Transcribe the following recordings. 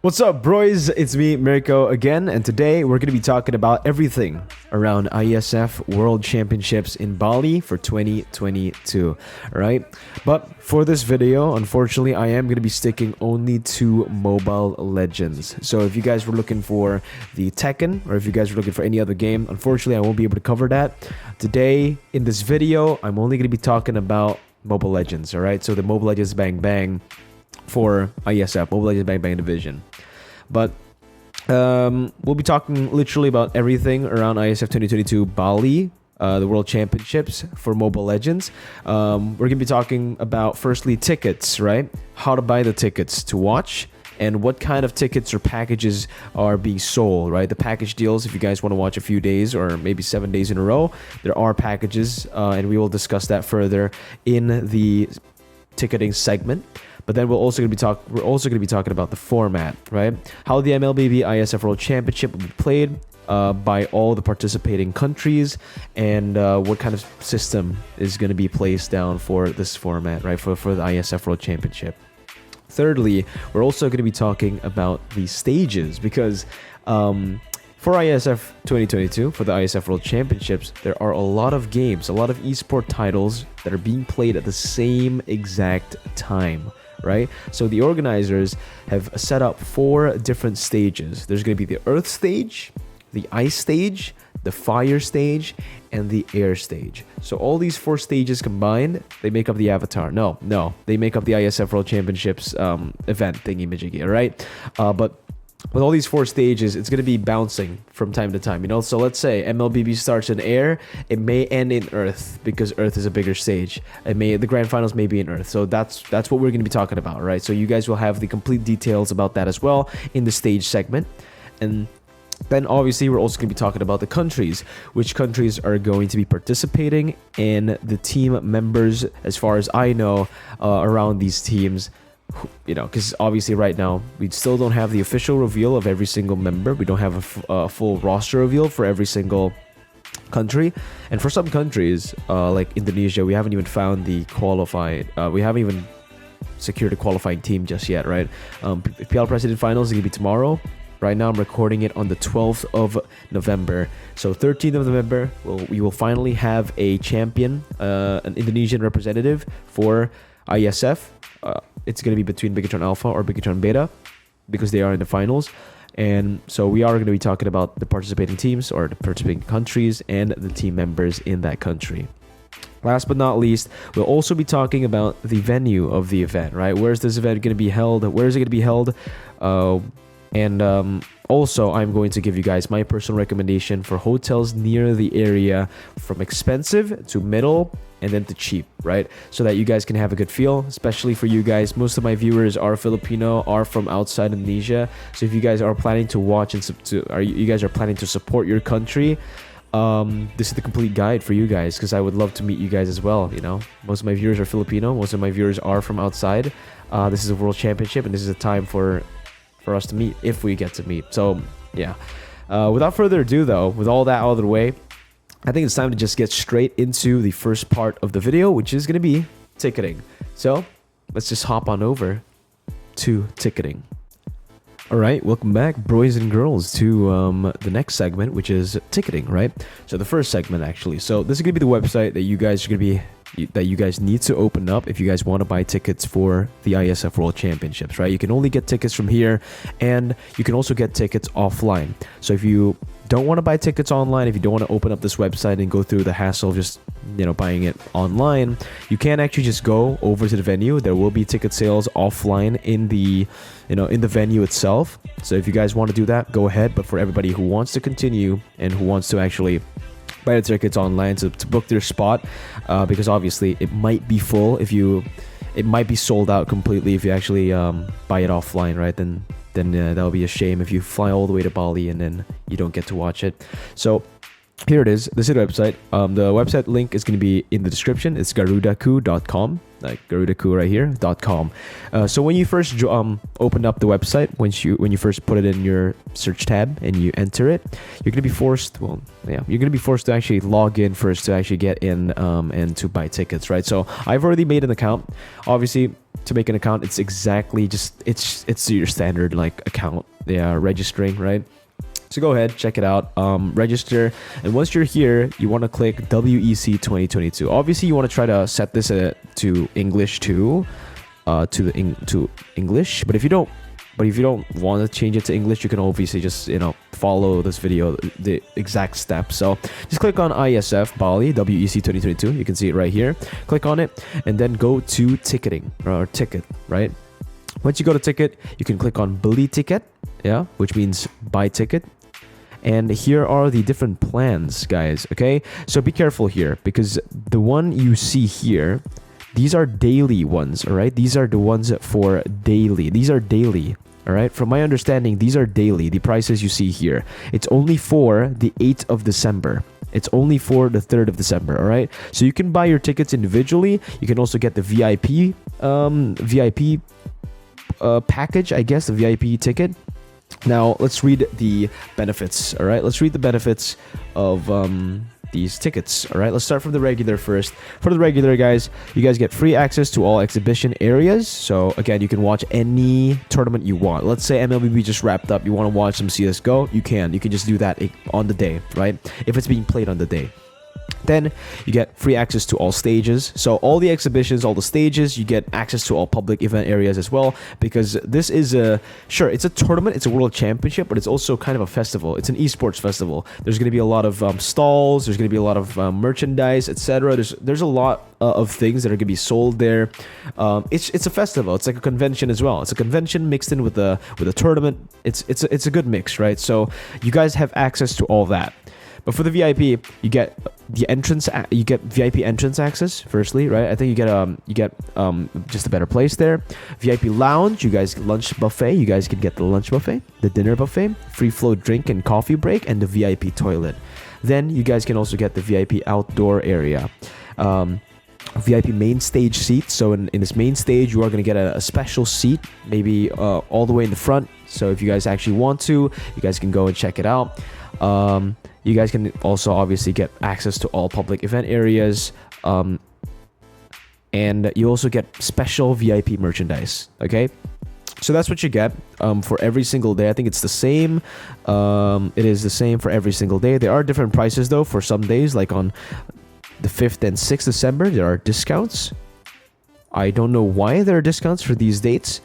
What's up, bros? It's me, Mirko, again, and today we're going to be talking about everything around IESF World Championships in Bali for 2022, right? But for this video, unfortunately, I am going to be sticking only to Mobile Legends. So if you guys were looking for the Tekken, or if you guys were looking for any other game, unfortunately, I won't be able to cover that. Today, in this video, I'm only going to be talking about Mobile Legends, all right? So the Mobile Legends Bang Bang for IESF, Mobile Legends Bang Bang Division. But we'll be talking literally about everything around IESF 2022 Bali, the World Championships for Mobile Legends. We're going to be talking about, firstly, tickets, right? How to buy the tickets to watch, and what kind of tickets or packages are being sold, right? The package deals, if you guys want to watch a few days or maybe 7 days in a row, there are packages, and we will discuss that further in the ticketing segment. But then we're also going to be talking about the format, right? How the MLBB IESF World Championship will be played by all the participating countries, and what kind of system is going to be placed down for this format, right? For the IESF World Championship. Thirdly, we're also going to be talking about the stages, because for IESF 2022, for the IESF World Championships, there are a lot of games, a lot of esport titles that are being played at the same exact time, right? So the organizers have set up 4 different stages. There's going to be the Earth stage, the Ice stage, the Fire stage, and the Air stage. So all these 4 stages combined, they make up the Avatar. No, they make up the IESF World Championships event thingy-majiggy, all right? But with all these 4 stages, it's going to be bouncing from time to time, you know? So let's say MLBB starts in air, it may end in Earth because Earth is a bigger stage. The grand finals may be in Earth. So that's what we're going to be talking about, right? So you guys will have the complete details about that as well in the stage segment. And then obviously we're also going to be talking about the countries, which countries are going to be participating, and the team members, as far as I know, around these teams. You know, because obviously right now we still don't have the official reveal of every single member. We don't have a full roster reveal for every single country, and for some countries like Indonesia, we haven't even found the qualified. We haven't even secured a qualifying team just yet, right? PL President Finals is gonna be tomorrow. Right now I'm recording it on the 12th of November. So 13th of November, we will finally have a champion, an Indonesian representative for IESF. It's going to be between Bigatron Alpha or Bigatron Beta, because they are in the finals. And so we are going to be talking about the participating teams, or the participating countries, and the team members in that country. Last but not least, we'll also be talking about the venue of the event, right? Where's this event going to be held? Where is it going to be held? Also, I'm going to give you guys my personal recommendation for hotels near the area, from expensive to middle and then to cheap, right? So that you guys can have a good feel, especially for you guys. Most of my viewers are Filipino, are from outside Indonesia. So if you guys are planning to watch and you guys are planning to support your country, this is the complete guide for you guys, because I would love to meet you guys as well. You know, most of my viewers are Filipino, most of my viewers are from outside. This is a world championship, and this is a time for us to meet, if we get to meet. So yeah, without further ado though, with all that out of the way, I think it's time to just get straight into the first part of the video, which is going to be ticketing. So let's just hop on over to ticketing. All right, welcome back, boys and girls, to the next segment, which is ticketing, right? So the first segment, actually. So this is going to be the website that you guys are going to be you guys need to open up if you guys want to buy tickets for the IESF World Championships, right? You can only get tickets from here, and you can also get tickets offline. So if you don't want to buy tickets online, if you don't want to open up this website and go through the hassle of just, you know, buying it online, you can actually just go over to the venue. There will be ticket sales offline in the, you know, in the venue itself. So if you guys want to do that, go ahead. But for everybody who wants to continue and who wants to actually buy the tickets online to book their spot, because obviously it might be full it might be sold out completely if you actually buy it offline, right? Then that'll be a shame if you fly all the way to Bali and then you don't get to watch it. So here it is. This is the website. The website link is going to be in the description. It's garudaku.com. like Garudaku right here .com. So when you first open up the website, when you first put it in your search tab and you enter it, you're gonna be forced. Well, yeah, you're gonna be forced to actually log in first to actually get in and to buy tickets, right? So I've already made an account. Obviously, to make an account, it's exactly just it's your standard like account. Registering, right? So go ahead, check it out, register, and once you're here, you want to click WEC 2022. Obviously, you want to try to set this to English too, to English. But if you don't want to change it to English, you can obviously just follow this video, the exact steps. So just click on IESF Bali WEC 2022. You can see it right here. Click on it, and then go to ticketing or ticket, right? Once you go to ticket, you can click on Beli Ticket, which means buy ticket. And here are the different plans, guys, okay? So be careful here, because the one you see here, these are daily ones, all right? These are the ones for daily. These are daily, all right? From my understanding, these are daily, the prices you see here. It's only for the 8th of December. It's only for the 3rd of December, all right? So you can buy your tickets individually. You can also get the VIP package, I guess, the VIP ticket. Now, let's read the benefits, all right? Let's read the benefits of these tickets, all right? Let's start from the regular first. For the regular, guys, you guys get free access to all exhibition areas. So, again, you can watch any tournament you want. Let's say MLBB just wrapped up. You want to watch some CSGO? You can. You can just do that on the day, right? If it's being played on the day. Then you get free access to all stages. So all the exhibitions, all the stages, you get access to all public event areas as well, because this is it's a tournament, it's a world championship, but it's also kind of a festival. It's an esports festival. There's going to be a lot of stalls, there's going to be a lot of merchandise, etc. There's a lot of things that are going to be sold there. It's a festival. It's like a convention as well. It's a convention mixed in with a tournament. It's a good mix, right? So you guys have access to all that. But for the VIP, you get the entrance. You get VIP entrance access. Firstly, right? I think you get just a better place there. VIP lounge. You guys lunch buffet. You guys can get the lunch buffet, the dinner buffet, free flow drink and coffee break, and the VIP toilet. Then you guys can also get the VIP outdoor area. VIP main stage seats. So in this main stage, you are going to get a special seat, maybe all the way in the front. So if you guys actually want to, you guys can go and check it out. You guys can also obviously get access to all public event areas, and you also get special VIP merchandise, okay? So that's what you get for every single day. I think it's the same. It is the same for every single day. There are different prices, though, for some days, like on the 5th and 6th December, there are discounts. I don't know why there are discounts for these dates,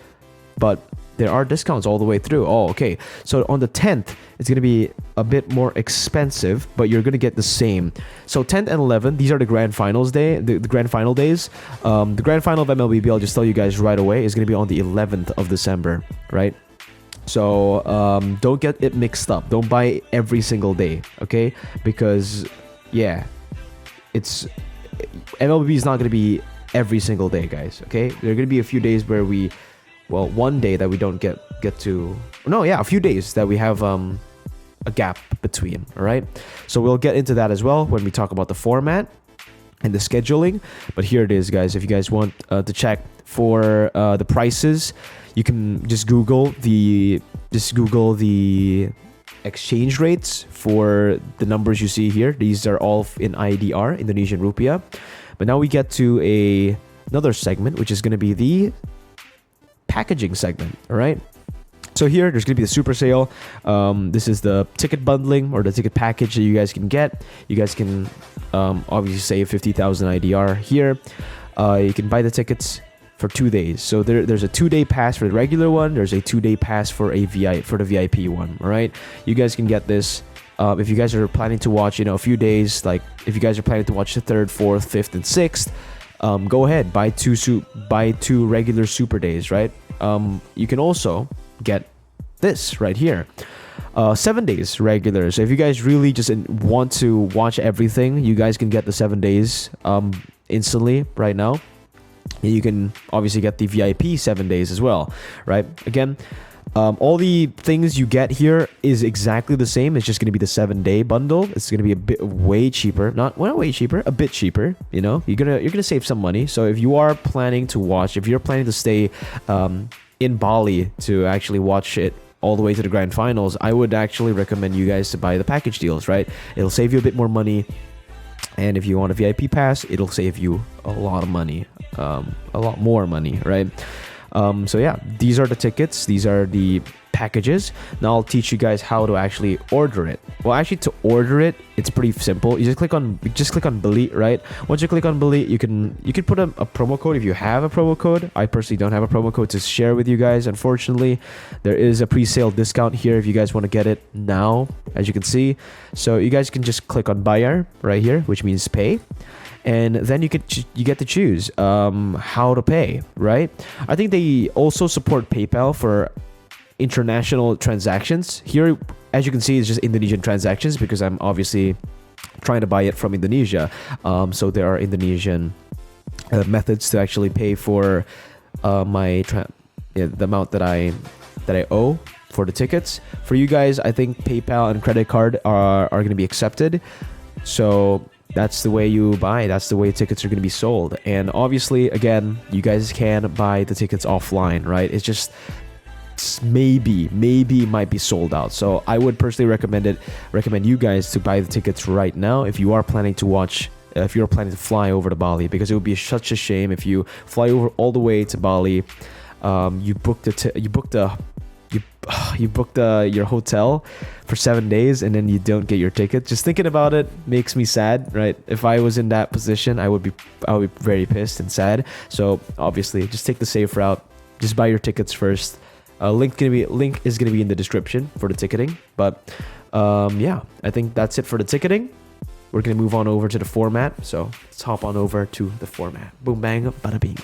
but there are discounts all the way through. Oh, okay. So on the 10th, it's going to be a bit more expensive, but you're going to get the same. So 10th and 11th, these are the grand finals day, the grand final days. The grand final of MLBB, I'll just tell you guys right away, is going to be on the 11th of December, right? So don't get it mixed up. Don't buy every single day, okay? Because, yeah, MLBB is not going to be every single day, guys, okay? There are going to be a few days where one day that we don't get to. No, yeah, a few days that we have a gap between, all right? So we'll get into that as well when we talk about the format and the scheduling. But here it is, guys. If you guys want to check for the prices, you can just Google the exchange rates for the numbers you see here. These are all in IDR, Indonesian rupiah. But now we get to another segment, which is going to be the packaging segment, all right? So here, there's going to be the super sale. This is the ticket bundling or the ticket package that you guys can get. You guys can obviously save 50,000 IDR here. You can buy the tickets for 2 days. So there's a 2-day pass for the regular one. There's a 2-day pass for the VIP one, all right? You guys can get this. If you guys are planning to watch, a few days, like if you guys are planning to watch the 3rd, 4th, 5th, and 6th, go ahead, buy two regular super days, right? You can also get this right here, 7 days regular. So if you guys really just want to watch everything, you guys can get the 7 days instantly right now. And you can obviously get the VIP 7 days as well, right? Again, All the things you get here is exactly the same. It's just going to be the 7-day bundle. It's going to be a bit way cheaper. Not way cheaper, a bit cheaper. You know, you're gonna save some money. So if you are planning to watch, if you're planning to stay in Bali to actually watch it all the way to the grand finals, I would actually recommend you guys to buy the package deals, right? It'll save you a bit more money. And if you want a VIP pass, it'll save you a lot of money, a lot more money, right? So yeah, these are the tickets. These are the packages. Now I'll teach you guys how to actually order it. Well, actually, to order it, it's pretty simple. You just click on Beli, right? Once you click on Beli, you can put a promo code if you have a promo code. I personally don't have a promo code to share with you guys. Unfortunately, there is a pre-sale discount here if you guys want to get it now, as you can see. So you guys can just click on Bayar right here, which means pay. And then you get to choose how to pay, right? I think they also support PayPal for international transactions. Here, as you can see, it's just Indonesian transactions because I'm obviously trying to buy it from Indonesia. So there are Indonesian methods to actually pay for the amount that I owe for the tickets. For you guys, I think PayPal and credit card are going to be accepted. So that's the way you buy. That's the way tickets are going to be sold. And obviously, again, you guys can buy the tickets offline, right? It's just maybe it might be sold out. So I would personally recommend you guys to buy the tickets right now if you are planning to watch. If you're planning to fly over to Bali, because it would be such a shame if you fly over all the way to Bali, you booked your hotel for 7 days and then you don't get your ticket. Just thinking about it makes me sad, right? If I was in that position, I would be very pissed and sad. So obviously, just take the safe route. Just buy your tickets first. Link is gonna be in the description for the ticketing. But yeah, I think that's it for the ticketing. We're gonna move on over to the format. So let's hop on over to the format. Boom bang bada bing.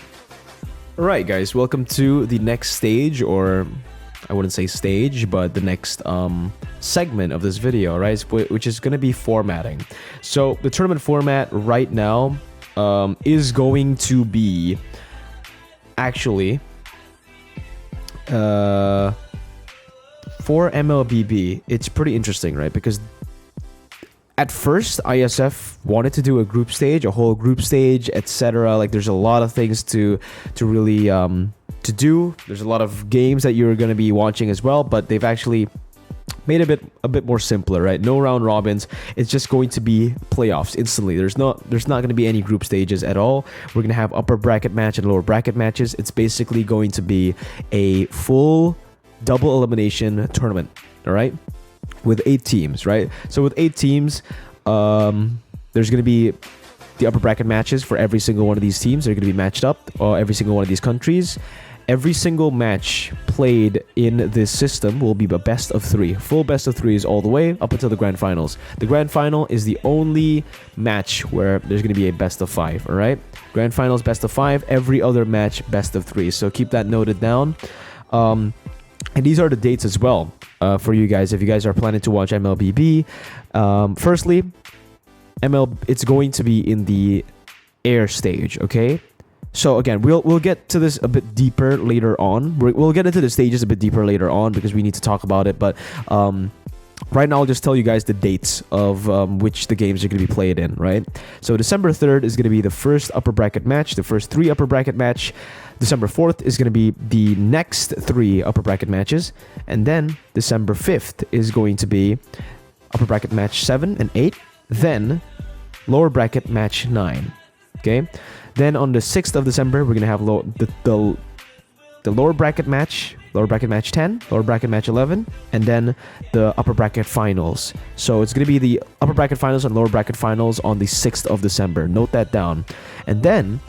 All right, guys, welcome to the next stage, or I wouldn't say stage, but the next segment of this video, right? Which is going to be formatting. So the tournament format right now is going to be actually for MLBB. It's pretty interesting, right? Because at first, IESF wanted to do a group stage, a whole group stage, etc. Like, there's a lot of things to really to do. There's a lot of games that you're going to be watching as well, but they've actually made it a bit more simpler, right? No round robins. It's just going to be playoffs instantly. There's not going to be any group stages at all. We're going to have upper bracket match and lower bracket matches. It's basically going to be a full double elimination tournament, all right? With 8 teams, right? So with 8 teams, there's going to be the upper bracket matches for every single one of these teams. They're going to be matched up, every single one of these countries. Every single match played in this system will be a best of 3. Full best of 3s all the way up until the grand finals. The grand final is the only match where there's going to be a best of 5, all right? Grand finals, best of 5. Every other match, best of 3. So keep that noted down. And these are the dates as well for you guys if you guys are planning to watch MLBB. Firstly, it's going to be in the air stage, okay? So again, we'll get to this a bit deeper later on. We'll get into the stages a bit deeper later on because we need to talk about it. But right now, I'll just tell you guys the dates of which the games are going to be played in, right? So December 3rd is going to be the first upper bracket match, the first 3 upper bracket match. December 4th is going to be the next 3 upper bracket matches. And then December 5th is going to be upper bracket match 7 and 8. Then lower bracket match 9. Okay? Then on the 6th of December, we're going to have the lower bracket match 10, lower bracket match 11, and then the upper bracket finals. So it's going to be the upper bracket finals and lower bracket finals on the 6th of December. Note that down. And then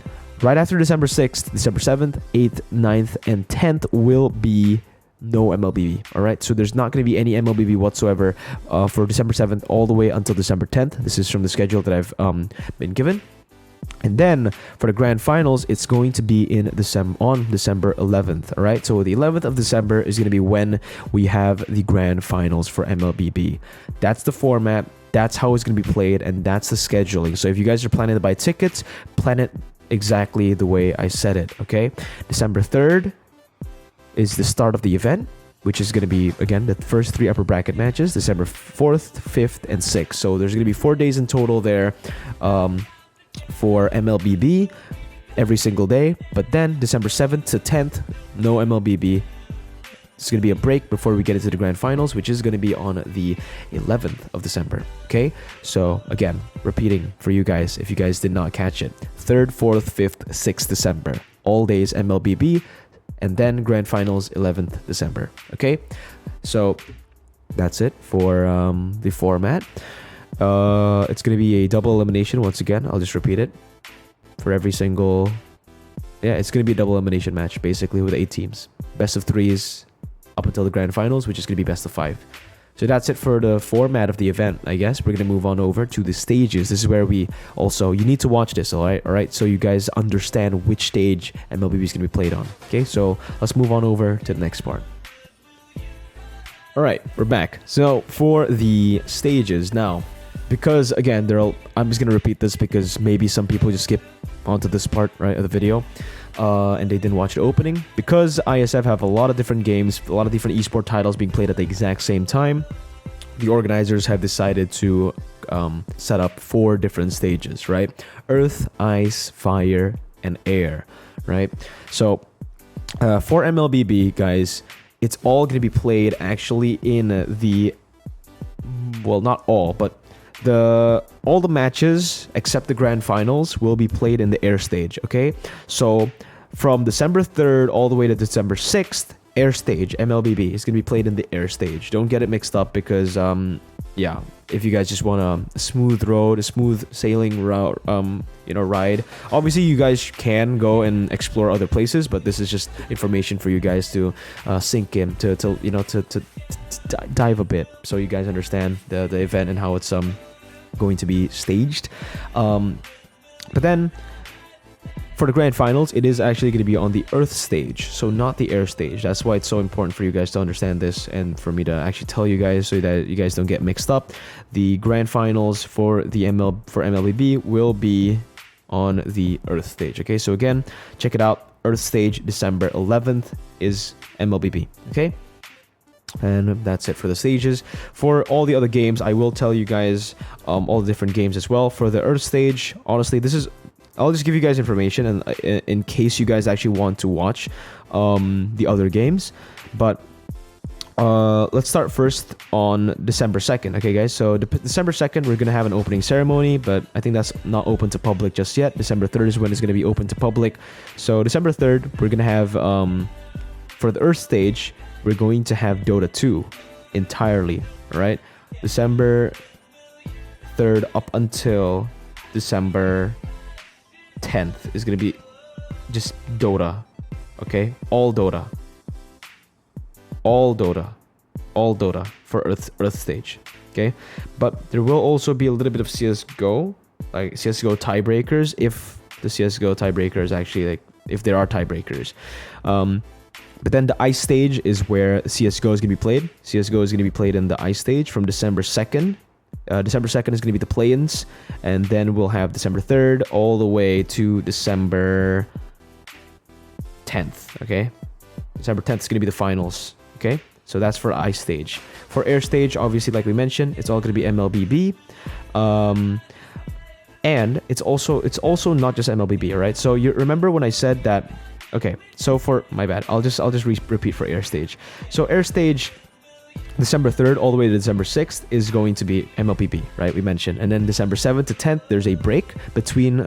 right after December 6th, December 7th, 8th, 9th, and 10th will be no MLBB. All right, so there's not going to be any MLBB whatsoever for December 7th all the way until December 10th. This is from the schedule that I've been given. And then for the grand finals, it's going to be on December 11th. All right, so the 11th of December is going to be when we have the grand finals for MLBB. That's the format. That's how it's going to be played, and that's the scheduling. So if you guys are planning to buy tickets, plan it exactly the way I said it. Okay, December 3rd is the start of the event. which is going to be, again, the first 3 upper bracket matches, December 4th, 5th, and 6th. So there's going to be 4 days in total there for MLBB every single day. But then December 7th to 10th, no MLBB. It's going to be a break before we get into the grand finals, which is going to be on the 11th of December. Okay, so again, repeating for you guys, if you guys did not catch it, 3rd, 4th, 5th, 6th December, all days MLBB, and then grand finals 11th December. Okay, so that's it for the format. It's going to be a double elimination once again. I'll just repeat it for every single. Yeah, it's going to be a double elimination match basically with 8 teams, best of 3s. Up until the grand finals, which is going to be best of 5. So that's it for the format of the event. I guess we're going to move on over to the stages. This is where we also, you need to watch this, all right, so you guys understand which stage MLBB is going to be played on. Okay, so let's move on over to the next part. All right, we're back. So for the stages now, because again, I'm just going to repeat this because maybe some people just skip onto this part, right, of the video. And they didn't watch the opening. Because IESF have a lot of different games, a lot of different esport titles being played at the exact same time, the organizers have decided to set up 4 different stages, right? Earth, ice, fire, and air, right? So for MLBB, guys, it's all going to be played actually in the, well, not all, but all the matches except the grand finals will be played in the air stage. Okay, so from December 3rd all the way to December 6th, air stage MLBB is going to be played in the air stage. Don't get it mixed up because yeah, if you guys just want a smooth road, a smooth sailing route, ride, obviously you guys can go and explore other places, but this is just information for you guys to sink in, to dive a bit so you guys understand the event and how it's going to be staged. But then for the grand finals, it is actually going to be on the earth stage, so not the air stage. That's why it's so important for you guys to understand this and for me to actually tell you guys so that you guys don't get mixed up. The grand finals for the MLBB will be on the earth stage. Okay, so again, check it out. Earth stage December 11th is MLBB. Okay, and that's it for the stages. For all the other games, I will tell you guys all the different games as well. For the earth stage, honestly, I'll just give you guys information and in case you guys actually want to watch the other games. But let's start first on December 2nd. Okay, guys, so December 2nd, we're going to have an opening ceremony, but I think that's not open to public just yet. December 3rd is when it's going to be open to public. So December 3rd, we're going to have, for the Earth stage, we're going to have Dota 2 entirely, all right? December 3rd up until December 10th is going to be just Dota, okay? All Dota for Earth stage, okay? But there will also be a little bit of CSGO, like CSGO tiebreakers, if the CSGO tiebreakers actually, like, if there are tiebreakers. But then the ice stage is where CSGO is going to be played. CSGO is going to be played in the ice stage from December 2nd. December 2nd is going to be the play-ins, and then we'll have December 3rd all the way to December 10th, okay? December 10th is going to be the finals, okay? So that's for ice stage. For air stage, obviously, like we mentioned, it's all going to be MLBB. And it's also not just MLBB, all right? So you remember when I said that, okay, so for, my bad, I'll just repeat for air stage. So air stage, December 3rd all the way to December 6th is going to be MLBB, right? We mentioned. And then December 7th to 10th, there's a break between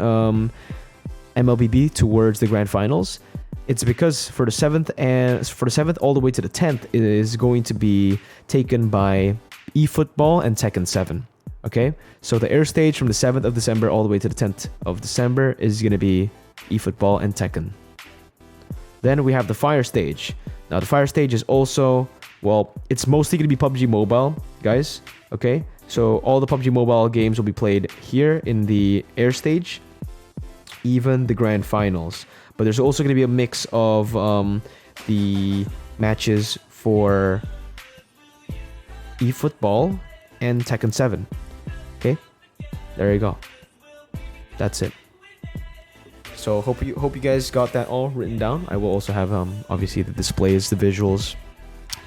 MLBB towards the grand finals. It's because for the 7th all the way to the 10th, it is going to be taken by eFootball and Tekken 7. Okay? So the air stage from the 7th of December all the way to the 10th of December is going to be eFootball and Tekken. Then we have the fire stage. Now the fire stage is also, well, it's mostly going to be PUBG Mobile, guys. Okay? So all the PUBG Mobile games will be played here in the air stage, even the grand finals. But there's also going to be a mix of the matches for eFootball and Tekken 7. Okay? There you go. That's it. So hope you guys got that all written down. I will also have obviously the displays, the visuals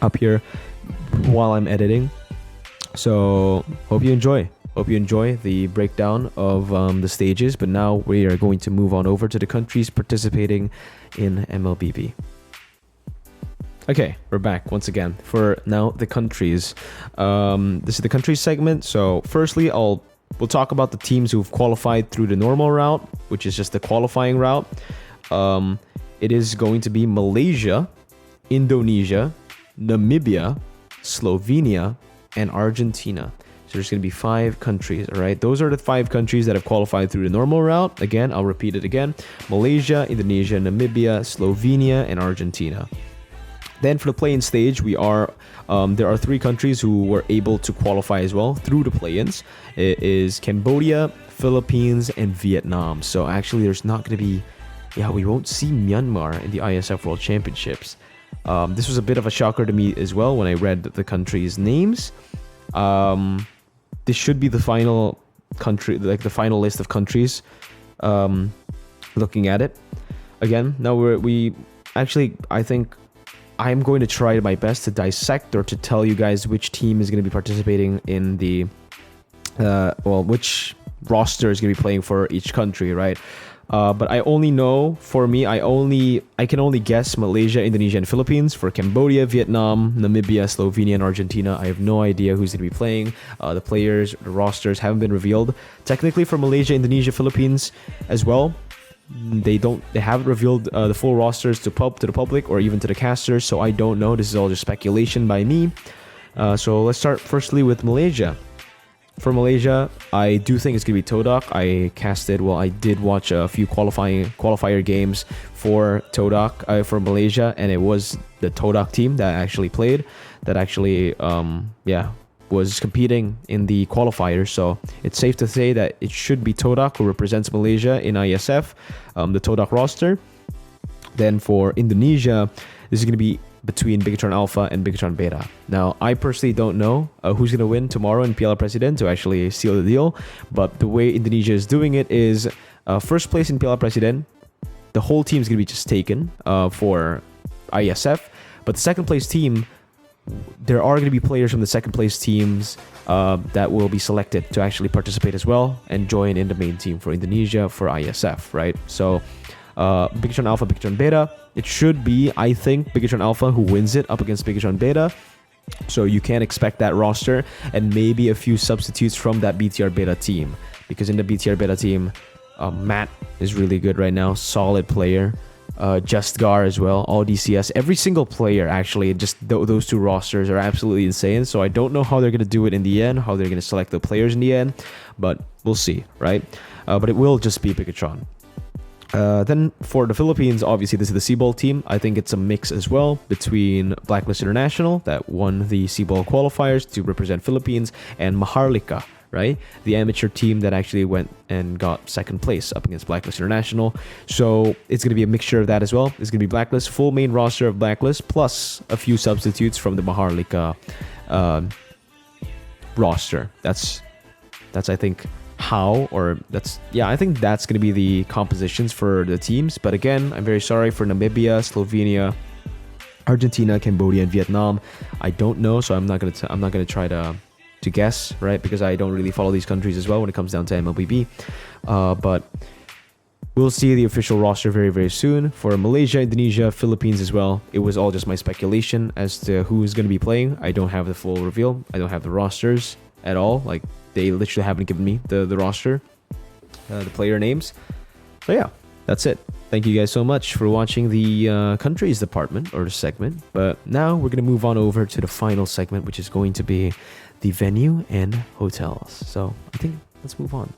up here while I'm editing. So hope you enjoy. Hope you enjoy the breakdown of the stages. But now we are going to move on over to the countries participating in MLBB. Okay, we're back once again for now the countries. This is the countries segment. So firstly, we'll talk about the teams who've qualified through the normal route, which is just the qualifying route. It is going to be Malaysia, Indonesia, Namibia, Slovenia, and Argentina. So there's going to be 5 countries, all right? Those are the 5 countries that have qualified through the normal route. Again, I'll repeat it again. Malaysia, Indonesia, Namibia, Slovenia, and Argentina. Then for the play-in stage, there are 3 countries who were able to qualify as well through the play-ins. It is Cambodia, Philippines, and Vietnam. So actually, there's not going to be... Yeah, we won't see Myanmar in the IESF World Championships. This was a bit of a shocker to me as well when I read the countries' names. This should be the final country, like the final list of countries. Looking at it again, now I think I'm going to try my best to dissect or to tell you guys which team is going to be participating in the which roster is going to be playing for each country, right? But I only know, for me, I can only guess Malaysia, Indonesia, and Philippines. For Cambodia, Vietnam, Namibia, Slovenia, and Argentina, I have no idea who's going to be playing. The players, the rosters haven't been revealed. Technically, for Malaysia, Indonesia, Philippines as well, they haven't revealed the full rosters to the public or even to the casters. So I don't know. This is all just speculation by me. So let's start firstly with Malaysia. For Malaysia, I do think it's going to be Todak. I did watch a few qualifier games for Todak for Malaysia, and it was the Todak team that actually played, was competing in the qualifiers. So it's safe to say that it should be Todak who represents Malaysia in IESF, the Todak roster. Then for Indonesia, this is going to be between Bigetron Alpha and Bigetron Beta. Now, I personally don't know who's going to win tomorrow in Piala Presiden to actually seal the deal, but the way Indonesia is doing it is first place in Piala Presiden, the whole team is going to be just taken for IESF, but the second place team, there are going to be players from the second place teams that will be selected to actually participate as well and join in the main team for Indonesia for IESF, right? So Bigetron Alpha, Bigetron Beta, it should be, I think, Bigetron Alpha who wins it up against Bigetron Beta. So you can expect that roster and maybe a few substitutes from that BTR Beta team. Because in the BTR Beta team, Matt is really good right now. Solid player. Justgar as well. All DCS. Every single player, actually. Just those 2 rosters are absolutely insane. So I don't know how they're going to do it in the end. How they're going to select the players in the end. But we'll see, right? But it will just be Bigetron. Then for the Philippines, obviously this is the C-Ball team. I think it's a mix as well between Blacklist International that won the C-Ball qualifiers to represent Philippines and Maharlika, right? The amateur team that actually went and got second place up against Blacklist International. So it's going to be a mixture of that as well. It's going to be Blacklist, full main roster of Blacklist, plus a few substitutes from the Maharlika roster. That's I think I think that's going to be the compositions for the teams. But again, I'm very sorry for Namibia, Slovenia, Argentina, Cambodia, and Vietnam. I don't know, so I'm not gonna try to guess, right? Because I don't really follow these countries as well when it comes down to MLBB. But we'll see the official roster very, very soon for Malaysia, Indonesia, Philippines as well. It was all just my speculation as to who's going to be playing. I don't have the full reveal. I don't have the rosters at all. Like, they literally haven't given me the roster, the player names. So yeah, that's it. Thank you guys so much for watching the countries department or the segment. But now we're going to move on over to the final segment, which is going to be the venue and hotels. So I think let's move on.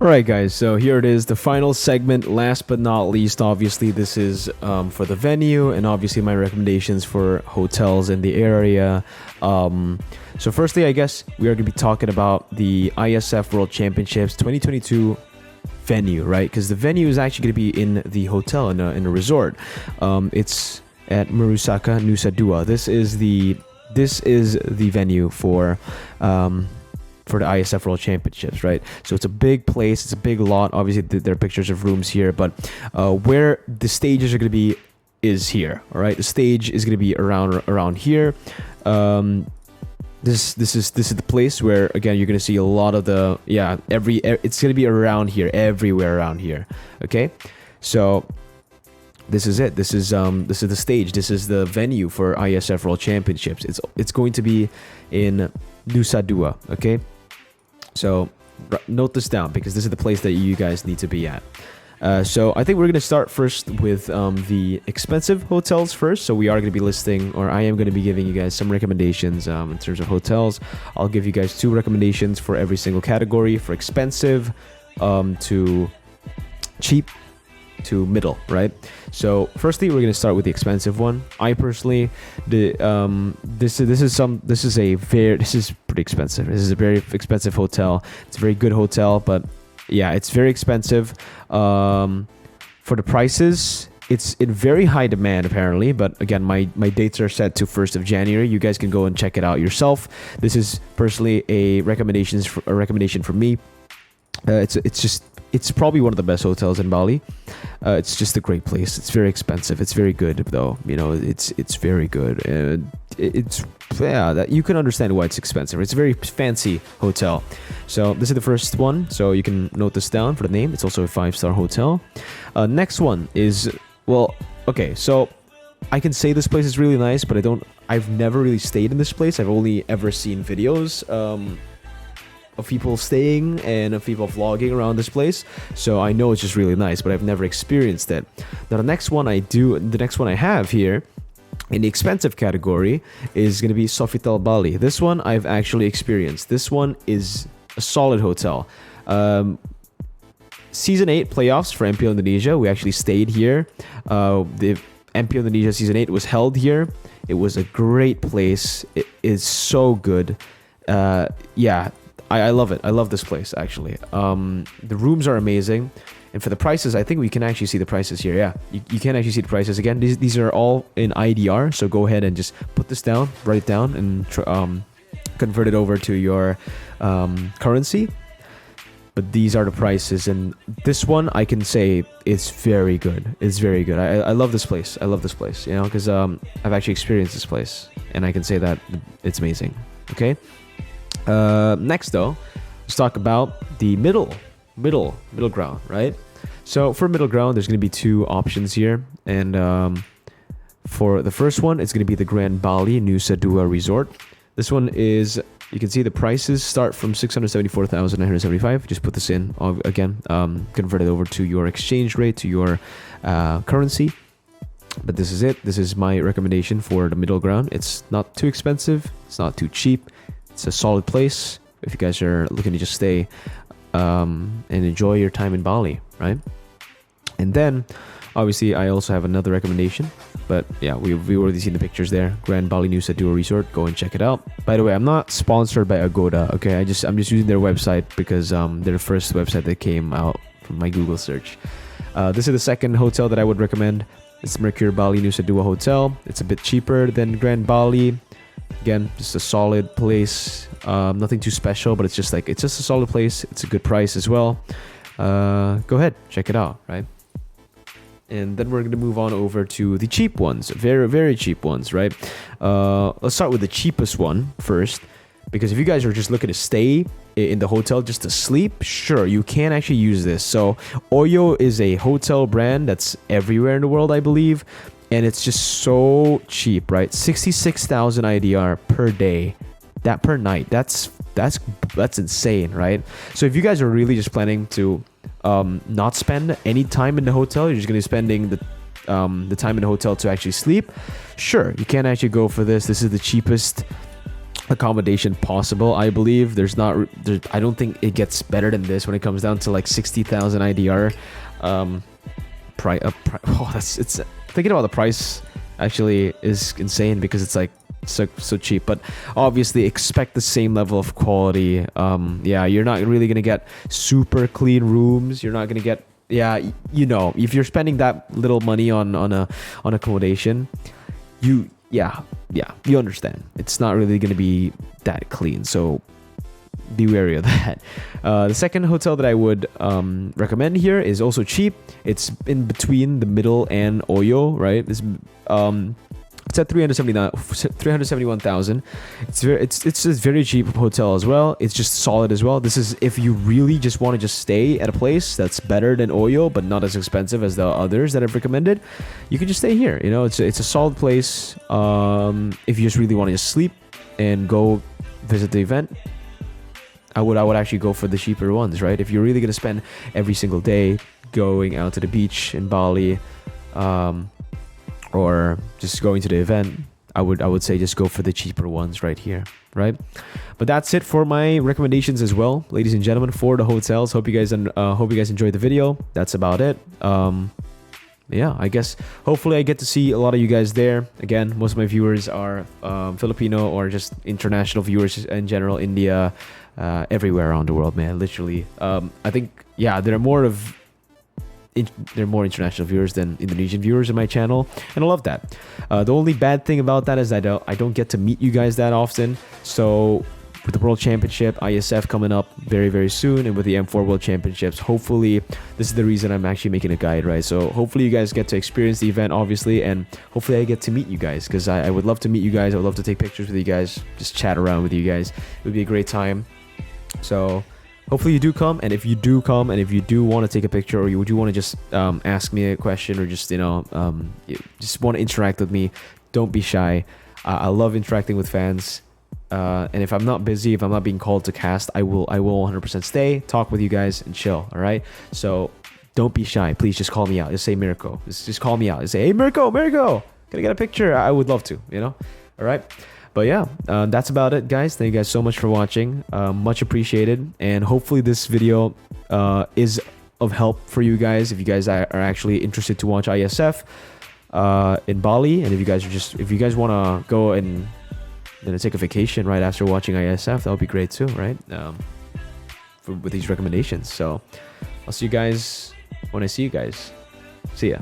Alright guys, so here it is, the final segment. Last but not least, obviously this is for the venue and obviously my recommendations for hotels in the area. So firstly, I guess we are going to be talking about the IESF World Championships 2022 venue, right? Because the venue is actually going to be in the hotel, in a resort. It's at Marusaka Nusa Dua. This is the venue for the IESF World Championships, right? So it's a big place, it's a big lot. Obviously, there are pictures of rooms here, but where the stages are going to be is here. All right, the stage is going to be around here. This is the place where, again, you're going to see a lot of the it's going to be around here, everywhere around here. Okay, so this is it. This is the stage. This is the venue for IESF World Championships. It's going to be in Nusa Dua. Okay, so note this down, because this is the place that you guys need to be at. So I think we're going to start first with the expensive hotels first. So we are going to be listing, or I am going to be giving you guys some recommendations in terms of hotels. I'll give you guys 2 recommendations for every single category, for expensive to cheap to middle, right? So firstly, we're going to start with the expensive one. I personally, this is pretty expensive. This is a very expensive hotel. It's a very good hotel, but yeah, it's very expensive. For the prices, it's in very high demand apparently, but again, my dates are set to 1st of January. You guys can go and check it out yourself. This is personally a recommendation from me. It's probably one of the best hotels in Bali. It's just a great place. It's very expensive. It's very good though. You know, it's very good. And that you can understand why it's expensive. It's a very fancy hotel. So this is the first one. So you can note this down for the name. It's also a 5-star hotel. Next one is, well, okay. So I can say this place is really nice, but I've never really stayed in this place. I've only ever seen videos of people staying and of people vlogging around this place, so I know it's just really nice, but I've never experienced it. Now the next one I have here in the expensive category is going to be Sofitel Bali. This one I've actually experienced. This one is a solid hotel. Season 8 playoffs for MPL Indonesia, we actually stayed here. The MPL Indonesia Season 8 was held here. It was a great place. It is so good. I love it. I love this place, actually. The rooms are amazing. And for the prices, I think we can actually see the prices here. Yeah, you can actually see the prices. Again, these are all in IDR. So go ahead and just put this down, write it down, and convert it over to your currency. But these are the prices. And this one, I can say, is very good. It's very good. I love this place. I love this place, you know, because I've actually experienced this place. And I can say that it's amazing. Okay. Next though, let's talk about the middle ground, right? So for middle ground, there's going to be 2 options here, and for the first one, it's going to be the Grand Bali Nusa Dua Resort. This one is, you can see the prices start from 674,975. Just put this in again, convert it over to your exchange rate, to your currency. But this is it. This is my recommendation for the middle ground. It's not too expensive. It's not too cheap. It's a solid place if you guys are looking to just stay and enjoy your time in Bali, right? And then, obviously, I also have another recommendation. But yeah, we've already seen the pictures there. Grand Bali Nusa Dua Resort. Go and check it out. By the way, I'm not sponsored by Agoda. Okay, I'm just using their website because they're the first website that came out from my Google search. This is the second hotel that I would recommend. It's Mercure Bali Nusa Dua Hotel. It's a bit cheaper than Grand Bali. Again, just a solid place. Nothing too special, but it's just a solid place. It's a good price as well. Go ahead, check it out, right? And then we're going to move on over to the cheap ones, very, very cheap ones, right? Let's start with the cheapest one first, because if you guys are just looking to stay in the hotel just to sleep, sure, you can actually use this. So Oyo is a hotel brand that's everywhere in the world, I believe. And it's just so cheap, right? 66,000 IDR per day. That per night. That's insane, right? So if you guys are really just planning to not spend any time in the hotel, you're just going to be spending the time in the hotel to actually sleep, sure, you can actually go for this. This is the cheapest accommodation possible, I believe. I don't think it gets better than this when it comes down to like 60,000 IDR. Thinking about the price actually is insane because it's like so cheap, but obviously expect the same level of quality. You're not really gonna get super clean rooms. You're not gonna get, if you're spending that little money on accommodation, you understand it's not really gonna be that clean. So be wary of that. The second hotel that I would recommend here is also cheap. It's in between the middle and Oyo, right? It's at 371,000. It's a very cheap hotel as well. It's just solid as well. This is if you really just want to just stay at a place that's better than Oyo but not as expensive as the others that I've recommended. You can just stay here. You know, it's a solid place. If you just really want to just sleep and go visit the event, I would actually go for the cheaper ones, right? If you're really gonna spend every single day going out to the beach in Bali, or just going to the event, I would say just go for the cheaper ones right here, right? But that's it for my recommendations as well, ladies and gentlemen, for the hotels. Hope you guys enjoyed the video. That's about it. Yeah, I guess hopefully I get to see a lot of you guys there. Again, most of my viewers are Filipino or just international viewers in general, India, everywhere around the world, man. Literally, I think there are more international viewers than Indonesian viewers in my channel, and I love that. The only bad thing about that is that I don't get to meet you guys that often. So with the World Championship, IESF coming up very, very soon, and with the M4 World Championships, hopefully this is the reason I'm actually making a guide, right? So hopefully you guys get to experience the event, obviously, and hopefully I get to meet you guys, because I would love to meet you guys. I would love to take pictures with you guys, just chat around with you guys. It would be a great time. So hopefully you do come, and if you do come, and if you do want to take a picture, or you do want to just ask me a question, or just just want to interact with me, don't be shy. I love interacting with fans, and if I'm not busy, if I'm not being called to cast, I will 100% stay, talk with you guys, and chill. All right, so don't be shy. Please just call me out. Just say Mirko. Just call me out. Just say, hey Mirko, can I get a picture? I would love to. All right. But yeah, that's about it, guys. Thank you guys so much for watching. Much appreciated. And hopefully this video is of help for you guys if you guys are actually interested to watch IESF in Bali. And if you guys want to go and take a vacation right after watching IESF, that would be great too, right? With these recommendations. So I'll see you guys when I see you guys. See ya.